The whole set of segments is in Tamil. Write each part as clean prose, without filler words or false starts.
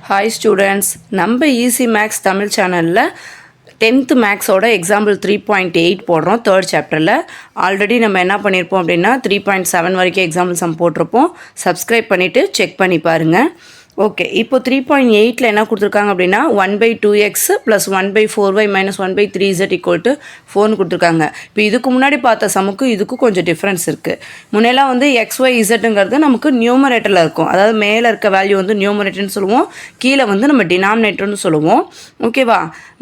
ஹாய் ஸ்டூடெண்ட்ஸ், நம்ம ஈஸி மேக்ஸ் தமிழ் சேனலில் 10th மேக்ஸோட எக்ஸாம்பிள் 3.8 போடுறோம். தேர்ட் சாப்டரில் ஆல்ரெடி நம்ம என்ன பண்ணியிருப்போம் அப்படின்னா 3.7 வரைக்கும் எக்ஸாம்பிள் சம் போட்டிருப்போம். சப்ஸ்கிரைப் பண்ணிவிட்டு செக் பண்ணி பாருங்கள். ஓகே, இப்போ 3.8ல் என்ன கொடுத்துருக்காங்க அப்படின்னா 1/2x plus 1/4y minus 1/3z = 4 கொடுத்துருக்காங்க. இப்போ இதுக்கு முன்னாடி பார்த்த சமுக்கு இதுக்கும் கொஞ்சம் டிஃப்ரென்ஸ் இருக்குது. முன்னெல்லாம் வந்து xyzங்கிறது நமக்கு நியூமரேட்டரில் இருக்கும். அதாவது மேலே இருக்க வேல்யூ வந்து நியூமரேட்டர்னு சொல்லுவோம், கீழே வந்து நம்ம டினாமினேட்டர்னு சொல்லுவோம். ஓகேவா?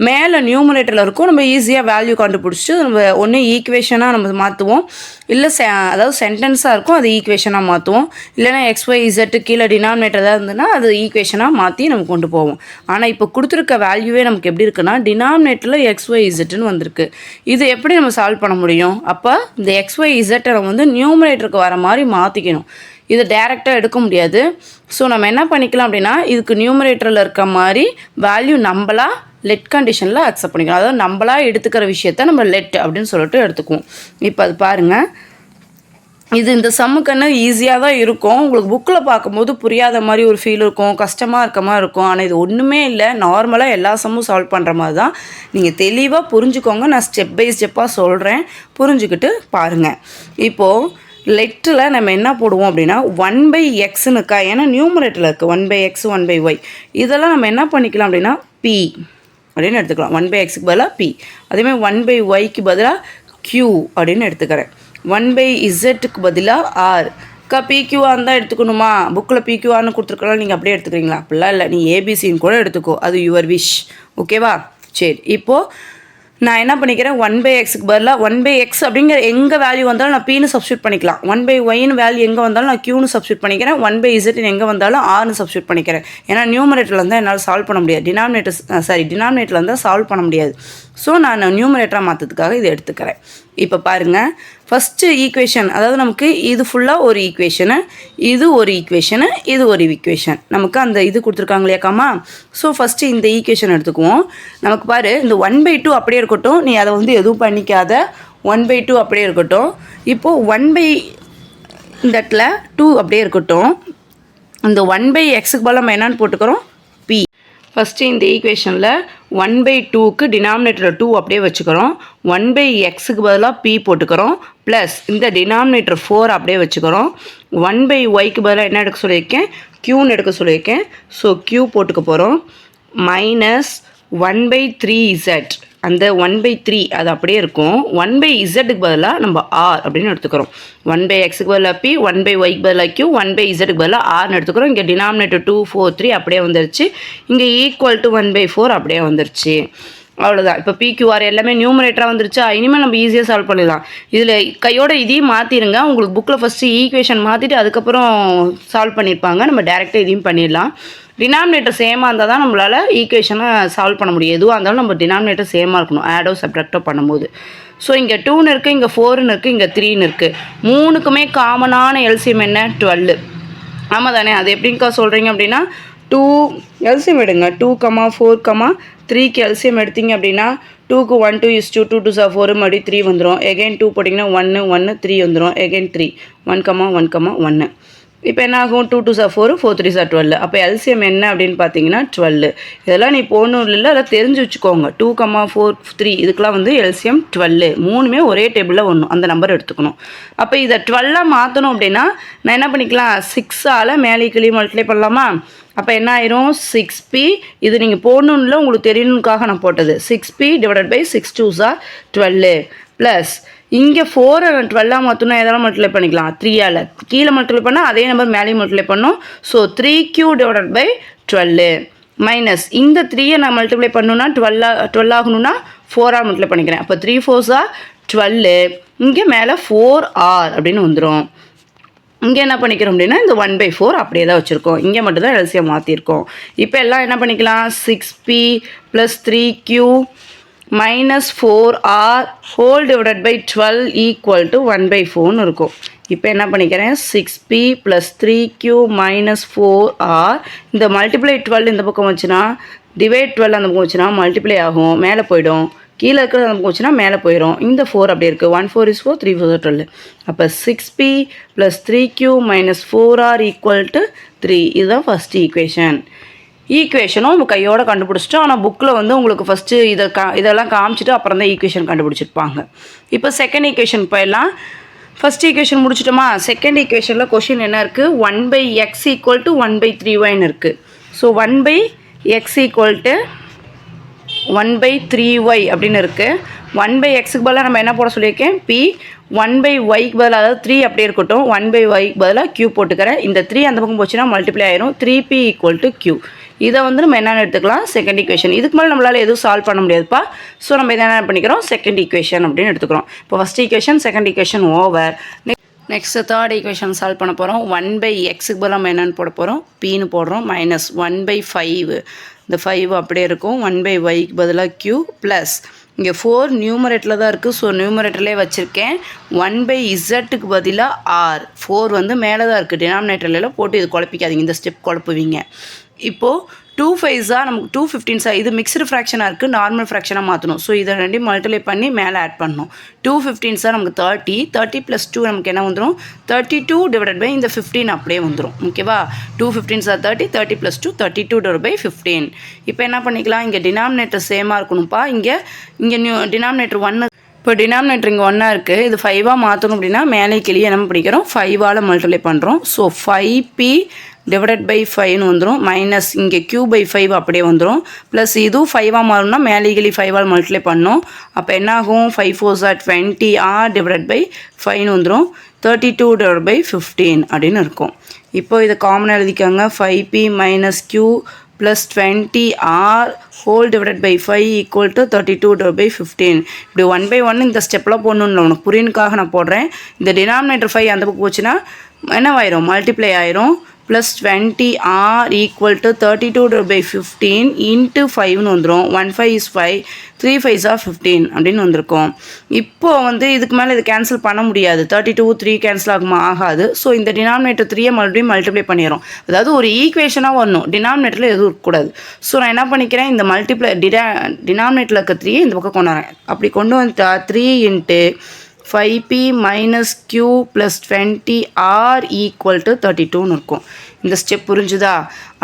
மேலே நியூமரேட்டரில் இருக்கும், நம்ம ஈஸியாக வேல்யூ கண்டுபிடிச்சிட்டு நம்ம ஒன்று ஈக்குவேஷனாக நம்ம மாற்றுவோம், இல்லை அதாவது சென்டென்ஸாக இருக்கும் அது ஈக்குவேஷனாக மாற்றுவோம், இல்லைனா xyz கீழே டினாமினேட்டர் தான் இருந்ததுன்னா அது ஈக்குவேஷனாக மாற்றி நம்ம கொண்டு போவோம். ஆனால் இப்போ கொடுத்துருக்க வேல்யூவே நமக்கு எப்படி இருக்குன்னா டினாமினேட்டரில் xyzன்னு வந்திருக்கு. இது எப்படி நம்ம சால்வ் பண்ண முடியும்? அப்போ இந்த xyz நம்ம வந்து நியூமரேட்டருக்கு வர மாதிரி மாற்றிக்கணும். இதை டேரெக்டாக எடுக்க முடியாது. ஸோ நம்ம என்ன பண்ணிக்கலாம் அப்படின்னா இதுக்கு நியூமரேட்டரில் இருக்க மாதிரி வேல்யூ நம்மளாக லெட் கண்டிஷனில் அக்செப்ட் பண்ணிக்கலாம். அதாவது நம்மளாக எடுத்துக்கிற விஷயத்த நம்ம லெட் அப்படின்னு சொல்லிட்டு எடுத்துக்குவோம். இப்போ அது பாருங்கள், இது இந்த சம்முக்குன்னு ஈஸியாக தான் இருக்கும். உங்களுக்கு புக்கில் பார்க்கும்போது புரியாத மாதிரி ஒரு ஃபீல் இருக்கும், கஷ்டமாக இருக்க மாதிரி இருக்கும். ஆனால் இது ஒன்றுமே இல்லை, நார்மலாக எல்லா சம்மும் சால்வ் பண்ணுற மாதிரி தான். நீங்கள் தெளிவாக புரிஞ்சுக்கோங்க, நான் ஸ்டெப் பை ஸ்டெப்பாக சொல்கிறேன், புரிஞ்சுக்கிட்டு பாருங்கள். இப்போது லெட்டில் நம்ம என்ன போடுவோம் அப்படின்னா 1/xன்னு இருக்கா, ஏன்னா நியூமரேட்டரில் இருக்குது 1/x 1/y. இதெல்லாம் நம்ம என்ன பண்ணிக்கலாம் அப்படின்னா p அப்படின்னு எடுத்துக்கலாம். 1/xக்கு பதிலாக p, அதேமாதிரி 1/yக்கு பதிலாக q அப்படின்னு எடுத்துக்கிறேன். 1/zக்கு பதிலாக r. PQஆர் தான் எடுத்துக்கணுமா? புக்கில் PQஆர்னு கொடுத்துருக்கலாம், நீங்கள் அப்படியே எடுத்துக்கிறீங்களா? அப்படிலாம் இல்லை, நீ ஏபிசின்னு கூட எடுத்துக்கோ, அது யுவர் விஷ். ஓகேவா? சரி, இப்போது நான் என்ன பண்ணிக்கிறேன் 1/xக்கு பதிலாக 1/x அப்படிங்கிற எங்கே வேல்யூ வந்தாலும் நான் pன்னு சப்ஸ்டியூட் பண்ணிக்கலாம். 1/yன்னு வேல்யூ எங்கே வந்தாலும் நான் qன்னு சப்ஸ்டியூட் பண்ணிக்கிறேன். 1/z எங்கே வந்தாலும் rன்னு சப்ஸ்டியூட் பண்ணிக்கிறேன். ஏன்னா நியூமரேட்டரில் இருந்தால் என்னால் சால்வ் பண்ண முடியாது, டினாமினேட்டரில் இருந்தால் சால்வ் பண்ண முடியாது. ஸோ நான் நியூமரேட்டராக மாற்றதுக்காக இதை எடுத்துக்கிறேன். இப்போ பாருங்கள், ஃபஸ்ட்டு ஈக்குவேஷன், அதாவது நமக்கு இது ஃபுல்லாக ஒரு ஈக்குவேஷனு, இது ஒரு ஈக்குவேஷனு, இது ஒரு ஈக்குவேஷன், நமக்கு அந்த இது கொடுத்துருக்காங்க இல்லையாக்காமா. ஸோ ஃபஸ்ட்டு இந்த ஈக்குவேஷன் எடுத்துக்குவோம். நமக்கு பாரு, இந்த 1/2 அப்படியே இருக்கட்டும், நீ அதை வந்து எதுவும் பண்ணிக்காத, 1/2 அப்படியே இருக்கட்டும். இப்போது 1/, இந்த இடத்துல 2 அப்படியே இருக்கட்டும். இந்த 1/xக்கு பதிலாக நம்ம என்னன்னு போட்டுக்கிறோம் p. ஃபஸ்ட்டு இந்த ஈக்குவேஷனில் 1/2க்கு டினாமினேட்டர் 2 அப்படியே வச்சுக்கிறோம். 1/xக்கு பதிலாக p போட்டுக்கிறோம். ப்ளஸ் இந்த டினாமினேட்டர் 4 அப்படியே வச்சுக்கிறோம். 1/yக்கு பதிலாக என்ன எடுக்க சொல்லியிருக்கேன், க்யூன்னு எடுக்க சொல்லியிருக்கேன். ஸோ q போட்டுக்க போகிறோம். மைனஸ் 1/3z, அந்த 1/3 அது அப்படியே இருக்கும். 1/zக்கு பதிலாக நம்ம r அப்படின்னு எடுத்துக்கிறோம். 1/xக்கு பதிலாக p, 1/yக்கு பதிலாக q, 1/zக்கு பதிலாக rன்னு எடுத்துக்கிறோம். இங்கே டினாமினேட்டர் 2 4 3 அப்படியே வந்துருச்சு. இங்கே ஈக்குவல் டு 1/4 அப்படியே வந்துருச்சு. அவ்வளோதான். இப்போ PQR எல்லாமே நியூமரேட்டராக வந்துருச்சா, இனிமேல் நம்ம ஈஸியாக சால்வ் பண்ணிடலாம். இதில் கையோட இதையும் மாற்றிடுங்க. உங்களுக்கு புக்கில் ஃபஸ்ட்டு ஈக்குவேஷன் மாற்றிட்டு அதுக்கப்புறம் சால்வ் பண்ணியிருப்பாங்க, நம்ம டேரெக்டாக இதையும் பண்ணிடலாம். டினாமினேட்டர் சேமாக இருந்தால் தான் நம்மளால் ஈக்குவேஷனை சால்வ் பண்ண முடியும். எதுவாக இருந்தாலும் நம்ம டினாமினேட்டர் சேமாக இருக்கணும் ஆடோ சப்ட்ராக்டோ பண்ணும்போது. ஸோ இங்கே 2ன்னு இருக்குது, இங்கே 4ன்னு இருக்குது, இங்கே 3ன்னு இருக்குது. மூணுக்குமே காமனான எல்சிஎம் என்ன, 12. ஆமாம் தானே? அது எப்படிங்க்கா சொல்கிறீங்க அப்படின்னா 2 எல்சிஎம் எடுங்க. 2, 4, 3க்கு எல்சிஎம் எடுத்தீங்க அப்படின்னா 2க்கு 1 2 is 2 2 2 is 4 மறுபடியும் 3 வந்துடும். எகைன் 2 போட்டிங்கன்னா 1 1 3 வந்துடும். எகைன் 3 1 1 1. இப்போ என்ன ஆகும், 2 2 is 4 4 3 is 12. அப்போ எல்சிஎம் என்ன அப்படின்னு பார்த்தீங்கன்னா 12. இதெல்லாம் நீ போகணும் இல்லை, அதை தெரிஞ்சு வச்சுக்கோங்க. 2 4 3 இதுக்கெலாம் வந்து எல்சிஎம் 12. மூணுமே ஒரே டேபிளில் ஒன்று, அந்த நம்பர் எடுத்துக்கணும். அப்போ இதை 12 மாற்றணும் அப்படின்னா நான் என்ன பண்ணிக்கலாம், 6ஆல் மேலே கீழே மல்டிப்ளை பண்ணலாமா? அப்போ என்ன ஆயிரும், 6p. இது நீங்கள் போடணும்ல, உங்களுக்கு தெரியணுக்காக நான் போட்டது. 6p divided by 6 2s are 12 plus இங்கே 4 12 மாற்றணும், எதெல்லாம் மல்டிப்ளை பண்ணிக்கலாம் 3ஆல். கீழே மல்டிப்ளை பண்ணால் அதே நம்பர் மேலேயும் மல்டிப்ளை பண்ணணும். So 3q divided by 12 minus இந்த 3யை நான் மல்டிப்ளை பண்ணணுன்னா 12 ஆகணும்னா 4ஆல் மல்டிப்ளை பண்ணிக்கிறேன். அப்போ 3 4s are 12. இங்கே மேலே 4r அப்படின்னு வந்துடும். இங்கே என்ன பண்ணிக்கிறோம் அப்படின்னா இந்த 1/4 அப்படியே தான் வச்சுருக்கோம். இங்கே மட்டும்தான் எல்சிஎம் மாற்றிருக்கோம். இப்போ எல்லாம் என்ன பண்ணிக்கலாம், 6p plus 3q minus 4r whole divided by 12 equal to 1/4ன்னு இருக்கும். இப்போ என்ன பண்ணிக்கிறேன், 6p plus 3q minus 4r. இந்த மல்டிப்ளை 12 இந்த பக்கம் வச்சுன்னா, டிவைட் 12 அந்த பக்கம் வச்சுன்னா மல்டிப்ளை ஆகும், மேலே போயிடும். கீழே இருக்கிறது நமக்கு போச்சுன்னா மேலே போயிடும். இந்த 4 அப்படியே இருக்குது. 1 4 is 4, 3 4 12. அப்போ 6p plus 3q minus 4r equal to 3. இதுதான் ஃபஸ்ட் ஈக்குவேஷன். ஈக்குவேஷனும் நம்ம கையோட கண்டுபிடிச்சிட்டோம். ஆனால் புக்கில் வந்து உங்களுக்கு ஃபஸ்ட்டு இதெல்லாம் காமிச்சிட்டு அப்புறம் தான் ஈக்குவேஷன் கண்டுபிடிச்சிருப்பாங்க. இப்போ செகண்ட் ஈக்குவேஷன் போயிடலாம். ஃபஸ்ட் ஈக்குவேஷன் முடிச்சிட்டோமா? செகண்ட் ஈக்குவேஷனில் கொஷின் என்ன இருக்குது? 1/x = 1/3yன்னு இருக்குது. ஸோ 1/x = 1/3y அப்படின்னு இருக்குது. 1/xக்கு பதிலாக நம்ம என்ன போட சொல்லியிருக்கேன்? p. 1/yக்கு பதிலாக, அதாவது 3 அப்படியே இருக்கட்டும், 1/yக்கு பதிலாக q போட்டுக்கிறேன். இந்த 3 அந்த பக்கம் போச்சுன்னா மல்டிப்ளை ஆயிரும். 3p = q. இதை வந்து நம்ம என்னென்னு எடுத்துக்கலாம்? Second equation. இதுக்கு மேலே நம்மளால் எதுவும் சால்வ் பண்ண முடியாதுப்பா. ஸோ நம்ம இதை என்ன பண்ணிக்கிறோம்? செகண்ட் ஈக்குவேஷன் அப்படின்னு எடுத்துக்கிறோம். இப்போ first equation second equation over. Next third equation solve பண்ண போகிறோம். 1/xக்கு பதிலாக நம்ம என்னென்னு போட போகிறோம்? pன்னு போடுறோம். மைனஸ் 1/5. இந்த 5 அப்படியே இருக்கும். 1/yக்கு பதிலாக q ப்ளஸ் இங்கே 4 நியூமரேட்டில் தான் இருக்குது. ஸோ நியூமரேட்டர்லேயே வச்சுருக்கேன். 1/zக்கு பதிலாக r. 4 வந்து மேலே தான் இருக்குது, டினாமினேட்டர்லாம் போட்டு இது குழப்பிக்காதீங்க, இந்த ஸ்டெப் குழப்புவீங்க. இப்போது 2 5s நமக்கு 2 15s இது மிக்ஸ்டு ஃப்ராக்ஷனாக இருக்குது, நார்மல் ஃப்ராக்ஷனாக மாற்றணும். ஸோ இதை ரெண்டையும் மல்டிப்ளை பண்ணி மேலே ஆட் பண்ணணும். 2 15s நமக்கு 30. 30 + 2 நமக்கு என்ன வந்துடும்? 32 / இந்த 15 அப்படியே வந்துடும். ஓகேவா? 2 15s 30, 30 + 2 32 / 15. இப்போ என்ன பண்ணிக்கலாம்? இங்கே டினாமினேட்டர் சேமாக இருக்கணும்ப்பா. இங்கே டினாமினேட்டர் 1. இப்போ டினாமினேட்டர் இங்கே 1 இருக்குது. இது 5ஆக மாற்றணும் அப்படின்னா மேலே கிளியே நம்ம படிக்கிறோம், 5ஆல் மல்டிப்ளை பண்ணுறோம். ஸோ 5p / 5ன்னு வந்துடும். மைனஸ் இங்கே q/5 அப்படியே வந்துடும். ப்ளஸ் இதுவும் 5ஆக மாறணும்னா மேலே கிளி 5ஆல் மல்டிப்ளை பண்ணோம். அப்போ என்ன ஆகும்? 5 4s are 20, r / 5ன்னு வந்துடும். 32 / 15 அப்படின்னு இருக்கும். இப்போ இதை காமனாக எழுதிக்காங்க. 5p - q + 20r whole divided by 5 = 32 / 15. இப்படி 1/1 இந்த ஸ்டெப்லாம் போடணும்ல, உனக்கு புரியுனுக்காக நான் போடுறேன். இந்த டினாமினேட்டர் 5 அந்த பக்கம் போச்சுன்னா என்னவாயிரும்? மல்டிப்ளை ஆயிரும். ப்ளஸ் 20r = 32 / 15 × 5ன்னு வந்துடும். 1 5 is 5, 3 5s are 15 அப்படின்னு வந்திருக்கும். இப்போது வந்து இதுக்கு மேலே இது கேன்சல் பண்ண முடியாது. 32 3 கேன்சல் ஆகுமா? ஆகாது. ஸோ இந்த டினாமினேட்டர் 3 மறுபடியும் மல்டிப்ளை பண்ணிடுறோம். அதாவது ஒரு ஈக்குவேஷனாக வரணும், டினாமினேட்டரில் எதுவும் இருக்கக்கூடாது. ஸோ நான் என்ன பண்ணிக்கிறேன்? இந்த மல்டிப்ளை டினாமினேட்டரில் இருக்க 3 இந்த பக்கம் கொண்டு வரேன். அப்படி கொண்டு வந்துட்டா 3 × 5p - q + 20r = 32ன்னு இருக்கும். இந்த ஸ்டெப் புரிஞ்சுதா?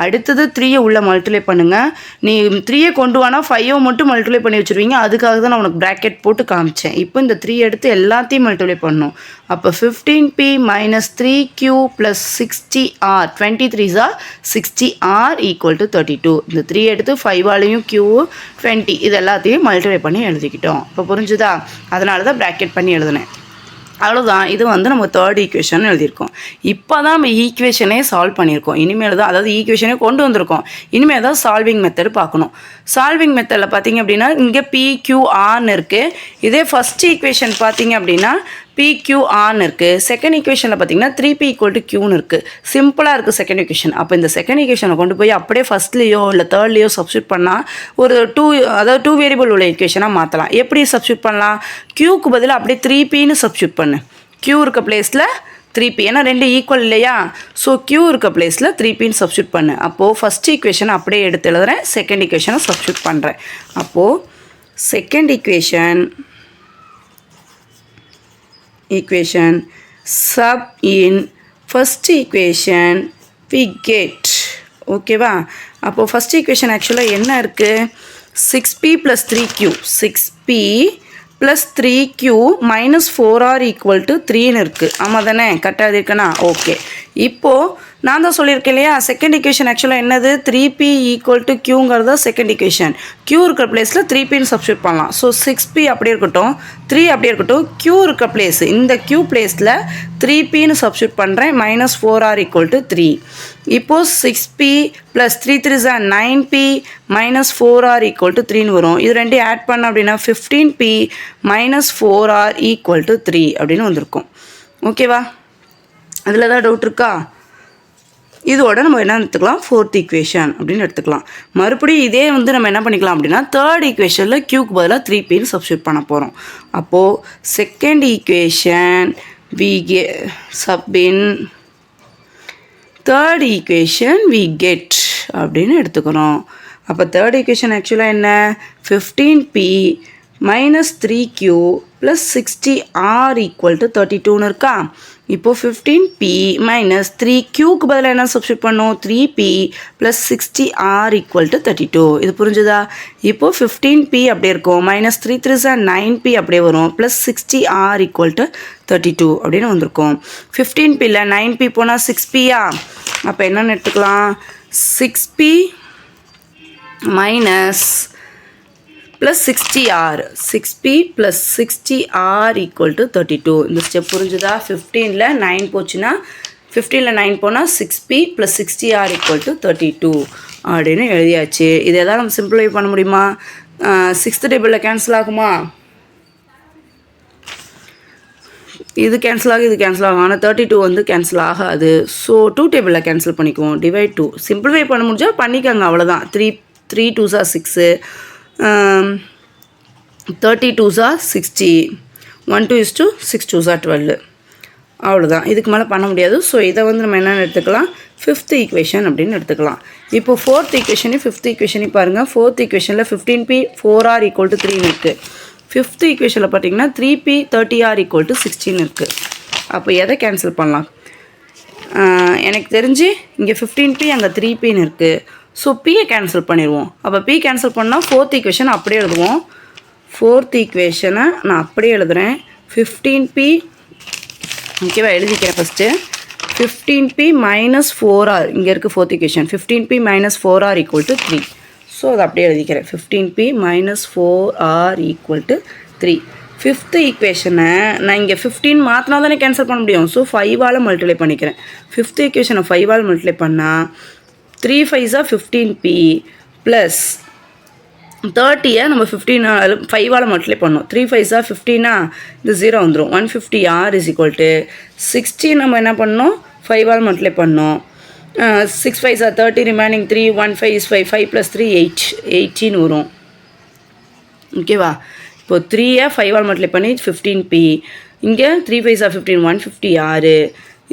அடுத்தது 3 உள்ள மல்டிப்ளை பண்ணுங்கள். நீ 3 கொண்டு வானா 5 மட்டும் மல்டிப்ளை பண்ணி வச்சுருவீங்க. அதுக்காக தான் நான் உனக்கு ப்ராக்கெட் போட்டு காமிச்சேன். இப்போ இந்த 3 எடுத்து எல்லாத்தையும் மல்டிப்ளை பண்ணணும். அப்போ 15p - 3q + 60r 23s are 60r = 32. இந்த 3 எடுத்து 5ஆலையும் q 20 இது எல்லாத்தையும் மல்டிப்ளை பண்ணி எழுதிக்கிட்டோம். இப்போ புரிஞ்சுதா? அதனால தான் ப்ராக்கெட் பண்ணி எழுதினேன். அவ்வளோதான். இது வந்து நம்ம தேர்ட் ஈக்குவேஷன் எழுதியிருக்கோம். இப்போ தான் நம்ம ஈக்குவேஷனே சால்வ் பண்ணியிருக்கோம். இனிமேல் தான், அதாவது ஈக்குவேஷனே கொண்டு வந்திருக்கோம். இனிமேல் தான் சால்விங் மெத்தட் பார்க்கணும். சால்விங் மெத்தடில் பார்த்தீங்க அப்படின்னா இங்கே PQRன்னு இருக்குது. இதே ஃபஸ்ட் ஈக்குவேஷன் பார்த்தீங்க அப்படின்னா PQRன்னு இருக்குது. செகண்ட் ஈக்குவேஷனில் பார்த்தீங்கன்னா 3p = qன்னு இருக்குது. சிம்பிளாக இருக்குது செகண்ட் ஈக்குவேஷன். அப்போ இந்த செகண்ட் ஈக்குவேஷனை கொண்டு போய் அப்படியே ஃபஸ்ட்லேயோ இல்லை தேர்ட்லேயோ சப்ஸ்டியூட் பண்ணால் ஒரு 2 வேரியபிள் உள்ள ஈக்குவேஷனாக மாற்றலாம். எப்படி சப்ஸ்டியூட் பண்ணலாம்? q பதிலாக அப்படியே 3pன்னு சப்ஸ்டியூட் பண்ணு. q இருக்க பிளேஸில் 3p, ஏன்னா 2 ஈக்குவல் இல்லையா? ஸோ q இருக்க பிளேஸில் 3pன்னு சப்ஸ்டியூட் பண்ணு. அப்போது ஃபஸ்ட் ஈக்குவேஷனை அப்படியே எடுத்து எழுதுறேன், செகண்ட் ஈக்குவேஷனை சப்ஸ்டியூட் பண்ணுறேன். அப்போது second equation sub in first equation we get. ஓகேவா? அப்போது ஃபஸ்ட் ஈக்குவேஷன் ஆக்சுவலாக என்ன இருக்குது? 6p + 3q 6p + 3q - 4r = 3ன்னு இருக்குது. ஆமாம் தானே? கரெக்டாக இருக்குண்ணா? ஓகே. இப்போது நான் தான் சொல்லியிருக்கேன் இல்லையா, செகண்ட் ஈக்குவேஷன் ஆக்சுவலாக என்னது? 3p = qங்கிறது second equation. q இருக்கிற பிளேஸில் 3pன்னு சப்ஸ்டியூட் பண்ணலாம். ஸோ 6p அப்படியே இருக்கட்டும், 3 அப்படியே இருக்கட்டும். q இருக்க பிளேஸ், இந்த q பிளேஸில் 3pன்னு சப்ஸ்டியூட் பண்ணுறேன். -4r = 3. இப்போது 6p + 3 3s are 9p - 4r = 3ன்னு வரும். இது ரெண்டையும் ஆட் பண்ண அப்படின்னா 15p - 4r = 3 அப்படின்னு வந்திருக்கும். ஓகேவா? அதில் ஏதாவது டவுட் இருக்கா? இதோட நம்ம என்ன எடுத்துக்கலாம்? ஃபோர்த் ஈக்குவேஷன் அப்படின்னு எடுத்துக்கலாம். மறுபடியும் இதே வந்து நம்ம என்ன பண்ணிக்கலாம் அப்படின்னா தேர்ட் ஈக்குவேஷனில் q பதிலாக 3pன்னு சப்ஸ்டியூட் பண்ண போகிறோம். அப்போது second equation sub in third equation we get அப்படின்னு எடுத்துக்கிறோம். அப்போ தேர்ட் ஈக்குவேஷன் ஆக்சுவலாக என்ன? 15p - 3q + 60r = 32ன்னு இருக்கா? இப்போது 15p மைனஸ் 3qக்கு பதிலாக என்ன சப்ஸ்டியூட் பண்ணோம் 3p plus 60r equal to 32. இது புரிஞ்சுதா? இப்போது 15p அப்படியே இருக்கும், மைனஸ் 3 3 9p அப்படியே வரும், ப்ளஸ் 60r ஈக்குவல் டு 32 அப்படின்னு வந்திருக்கும். 15pல 9p போனால் 6pயா? அப்போ என்னென்னு எடுத்துக்கலாம், 6p minus plus 60r, 6p plus 60r equal to 32. இந்த ஸ்டெப் புரிஞ்சுதா? 15ல் 9 போச்சுன்னா 15ல் 9 போனால் 6p plus 60r equal to 32 அப்படின்னு எழுதியாச்சு. இது எதாவது நம்ம சிம்பிளிஃபை பண்ண முடியுமா? 6th டேபிளில் கேன்சல் ஆகுமா? இது கேன்சல் ஆகும், இது கேன்சல் ஆகும், ஆனால் 32 வந்து கேன்சல் ஆகாது. ஸோ 2 டேபிளில் கேன்சல் பண்ணிக்குவோம், டிவைட் 2. சிம்பிளிஃபை பண்ண முடிஞ்சால் பண்ணிக்கோங்க, அவ்வளோதான். 3 2s are 6, 32s are 60, 1 2 is to 6 2s are 12. அவ்வளோதான், இதுக்கு மேலே பண்ண முடியாது. ஸோ இதை வந்து நம்ம என்னென்னு எடுத்துக்கலாம், 5th ஈக்குவேஷன் அப்படின்னு எடுத்துக்கலாம். இப்போ 4th ஈக்குவேஷனையும் 5th ஈக்குவேஷனையும் பாருங்கள். 4th ஈக்குவேஷனில் 15p 4r ஈக்குவல் டு 3 இருக்குது. 5th ஈக்குவேஷனில் பார்த்தீங்கன்னா 3p 30r ஈக்குவல் டு 16 இருக்குது. அப்போ எதை கேன்சல் பண்ணலாம்? எனக்கு தெரிஞ்சு இங்கே 15p அங்கே 3pன்னு இருக்குது. ஸோ பியை கேன்சல் பண்ணிடுவோம். அப்போ பி கேன்சல் பண்ணால் 4th ஈக்குவேஷன் அப்படியே எழுதுவோம். 4th ஈக்குவேஷனை நான் அப்படியே எழுதுகிறேன். 15p ஓகேவா, எழுதிக்கிறேன் ஃபஸ்ட்டு. 15p மைனஸ் 4r, இங்கே இருக்குது 4th equation. 15p minus 4r equal to 3. So அதை அப்படியே எழுதிக்கிறேன். 15p minus 4r equal to 3. 5th ஈக்குவேஷனை நான் இங்கே 15 மாற்றினா தானே கேன்சல் பண்ண முடியும். ஸோ 5ஆல் மல்டிப்ளை பண்ணிக்கிறேன். 5th ஈக்குவேஷனை 5ஆல் மல்டிப்ளை பண்ணால் 3 5s are 15p ப்ளஸ் 30 நம்ம 5ஆல் மல்டிப்ளை பண்ணோம். 3 5s are 15, இது 0 வந்துடும். 150r இஸ் ஈக்குவல் டு 60 நம்ம என்ன பண்ணோம், 5ஆல் மல்டிப்ளை பண்ணோம். 6 5s are 30, ரிமைனிங் 3, 1 5 is 5, 5 + 3 8, 18 வரும். ஓகேவா? இப்போது 3ஐ 5ஆல் மல்டிப்ளை பண்ணி 15p, இங்கே 3 5s are 15, 150r,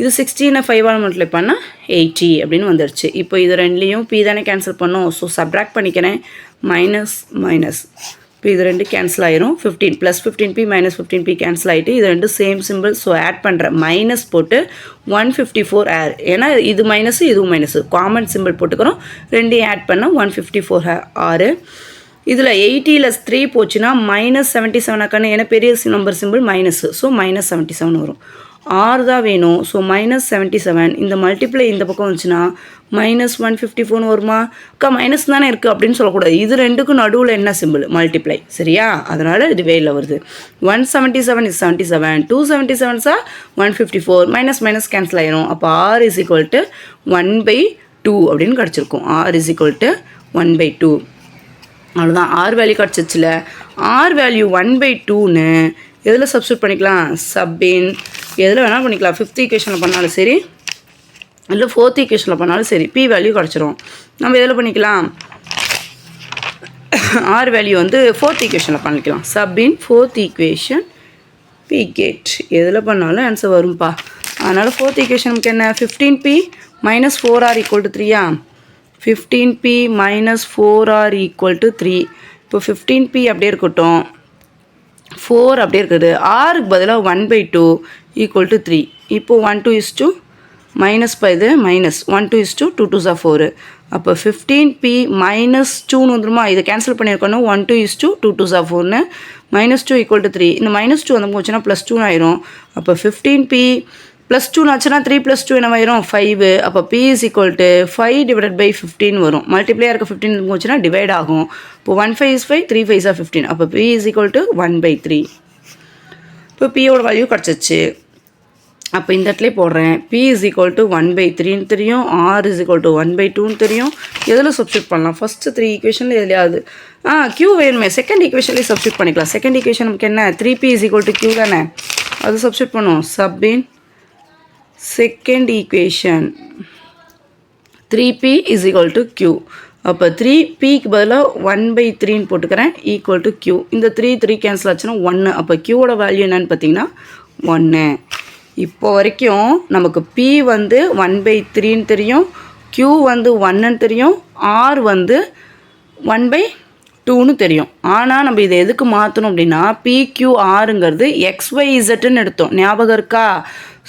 இது 16 5ஆல் மல்டிப்ளை பண்ணால் 80 அப்படின்னு வந்துடுச்சு. இப்போ இது ரெண்டுலேயும் பி தானே கேன்சல் பண்ணோம். ஸோ சப்ராக்ட் பண்ணிக்கிறேன், மைனஸ் மைனஸ். இப்போ இது ரெண்டு கேன்சல் ஆயிரும். 15 plus 15p minus 15p cancel ஆகிட்டு இது ரெண்டு சேம் சிம்பிள். ஸோ ஆட் பண்ணுறேன், மைனஸ் போட்டு 154r, ஏன்னா இது மைனஸு இதுவும் மைனஸு, காமன் சிம்பிள் போட்டுக்கிறோம். ரெண்டையும் ஆட் பண்ணால் 154r. இதில் 80ல் 3 போச்சுன்னா மைனஸ் 77 ஆக்கான, ஏன்னா பெரிய number simple minus. So minus 77 வரும். ஆறு தான் வேணும். ஸோ மைனஸ் 77, இந்த மல்டிப்ளை இந்த பக்கம் வந்துச்சுன்னா மைனஸ் 154 வருமா? அக்கா மைனஸ் தானே இருக்குது அப்படின்னு சொல்லக்கூடாது. இது ரெண்டுக்கும் நடுவில் என்ன சிம்பிள்? மல்டிப்ளை. சரியா? அதனால் இது வேல வருது. 177 is 77, 277 are 154, minus minus cancel ஆயிரும். அப்போ r is equal to 1/2 அப்படின்னு கிடச்சிருக்கும். r is equal to 1/2. அவ்வளோதான், ஆர் வேல்யூ கிடச்சிச்சில்ல. ஆர் வேல்யூ 1/2ன்னு எதில் சப்ஸ்டியூட் பண்ணிக்கலாம்? சப்பின் எதில் வேணாலும் பண்ணிக்கலாம். 5th ஈக்குவேஷனில் பண்ணாலும் சரி, இல்லை 4th ஈக்குவேஷனில் பண்ணாலும் சரி, பி வேல்யூ கிடச்சிரும். நம்ம எதில் பண்ணிக்கலாம்? ஆர் வேல்யூ வந்து 4th ஈக்குவேஷனில் பண்ணிக்கலாம். சப்பின் 4th ஈக்குவேஷன் பி கேட் எதில் பண்ணாலும் ஆன்சர் வரும்பா. அதனால் 4th ஈக்குவேஷன் நமக்கு என்ன? 15p minus 4r equal to 3யா? 15p minus 4r equal to 3. இப்போ 15p அப்படியே இருக்கட்டும், 4 அப்படியே இருக்குது. ஆருக்கு பதிலாக 1/2 ஈக்குவல் டு 3. இப்போது 1 2 is to மைனஸ் இது minus 1 2 is to 2 2s are 4. அப்போ 15p மைனஸ் 2ன்னு வந்துடுமா? இதை கேன்சல் பண்ணியிருக்கணும். 1 2 is to 2 2s are 4ன்னு, மைனஸ் 2 ஈக்குவல் டு 3. இந்த மைனஸ் 2 வந்து போச்சுன்னா ப்ளஸ் 2 ஆயிரும். அப்போ 15p ப்ளஸ் 2 ஆச்சுன்னா 3 + 2 என்ன ஆயிரும்? 5. அப்போ p is equal to 5 divided by 15 வரும். மல்டிப்ளையாக இருக்க 15 போச்சுன்னா டிவைட் ஆகும். இப்போ 1 5 is 5, 3 5s are 15. அப்போ p is equal to 1/3. இப்போ pயோட வேல்யூ கிடச்சிச்சு. அப்போ இந்த இடத்துல போடுறேன், p is equal to 1/3ன்னு தெரியும், r is equal to 1/2ன்னு தெரியும். எதில் சப்ஸ்டியூட் பண்ணலாம்? ஃபஸ்ட்டு 3 ஈக்குவேஷனில் எதுலையாவது q வேணுமே, செகண்ட் ஈக்குவேஷன்லேயே சப்ஸ்டியூட் பண்ணிக்கலாம். செகண்ட் ஈக்குவேஷன் நமக்கு என்ன? 3p is equal to q தானே, அது சப்ஸ்டியூட் பண்ணுவோம். சப்பின் second equation 3p is equal to q. அப்போ 3pக்கு பதிலாக 1/3ன்னு போட்டுக்கிறேன், ஈக்குவல் டு q. இந்த 3 கேன்சல் ஆச்சுன்னா 1. அப்போ க்யூவோட வேல்யூ என்னன்னு பார்த்தீங்கன்னா 1. இப்போ வரைக்கும் நமக்கு p வந்து 1/3ன்னு தெரியும், q வந்து 1ன்னு தெரியும், r வந்து 1/2 2ன்னு தெரியும். ஆனால் நம்ம இதை எதுக்கு மாற்றணும் அப்படின்னா PQRங்கிறது XYZன்னு எடுத்தோம், ஞாபகம் இருக்கா?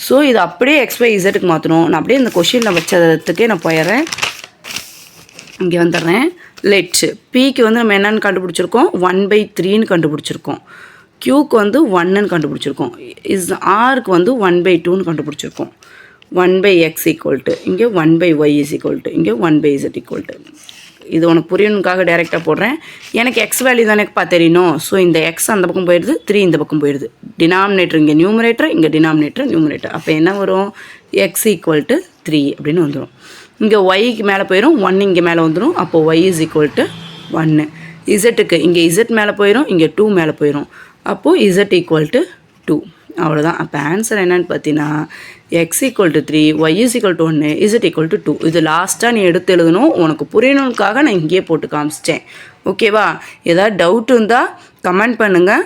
ஸோ இது அப்படியே XYZக்கு மாற்றணும். நான் அப்படியே இந்த கொஷினில் வச்சதுக்கே நான் போயிடுறேன், இங்கே வந்துடுறேன். லெட் Pக்கு வந்து நம்ம என்னென்னு கண்டுபிடிச்சிருக்கோம், 1/3ன்னு கண்டுபிடிச்சிருக்கோம். Qக்கு வந்து 1ன்னு கண்டுபிடிச்சிருக்கோம். Rக்கு வந்து 1/2ன்னு கண்டுபிடிச்சிருக்கோம். 1/x ஈக்குவல் டு இங்கே 1/y இஸ் ஈக்குவல் டு இங்கே 1/z ஈக்குவல் டு. இது உனக்கு புரியணுக்காக டைரெக்டாக போடுறேன். எனக்கு எக்ஸ் வேல்யூ தானேப்பா தெரியணும். ஸோ இந்த எக்ஸ் அந்த பக்கம் போயிடுது, 3 இந்த பக்கம் போயிடுது. டினாமினேட்டர் இங்கே நியூமரேட்டர், இங்கே டினாமினேட்டர் நியூமரேட்டர். அப்போ என்ன வரும், எக்ஸ் ஈக்குவல் டு 3 அப்படின்னு வந்துடும். இங்கே ஒய்க்கு மேலே போயிடும், 1 இங்கே மேலே வந்துடும். அப்போது ஒய் இஸ் ஈக்குவல் டு 1. இசட்டுக்கு இங்கே இசட் மேலே போயிடும், இங்கே 2 மேலே போயிடும். அப்போது இசட் ஈக்குவல் டு 2. அவ்வளோதான். அப்போ ஆன்சர் என்னன்னு பார்த்தீங்கன்னா x equal to 3, y is equal to 1, z equal to 2. இது லாஸ்ட்டாக நீ எடுத்து எழுதணும். உனக்கு புரியணுக்காக நான் இங்கேயே போட்டு காமிச்சிட்டேன். ஓகேவா? ஏதாவது டவுட் இருந்தால் கமெண்ட் பண்ணுங்கள்.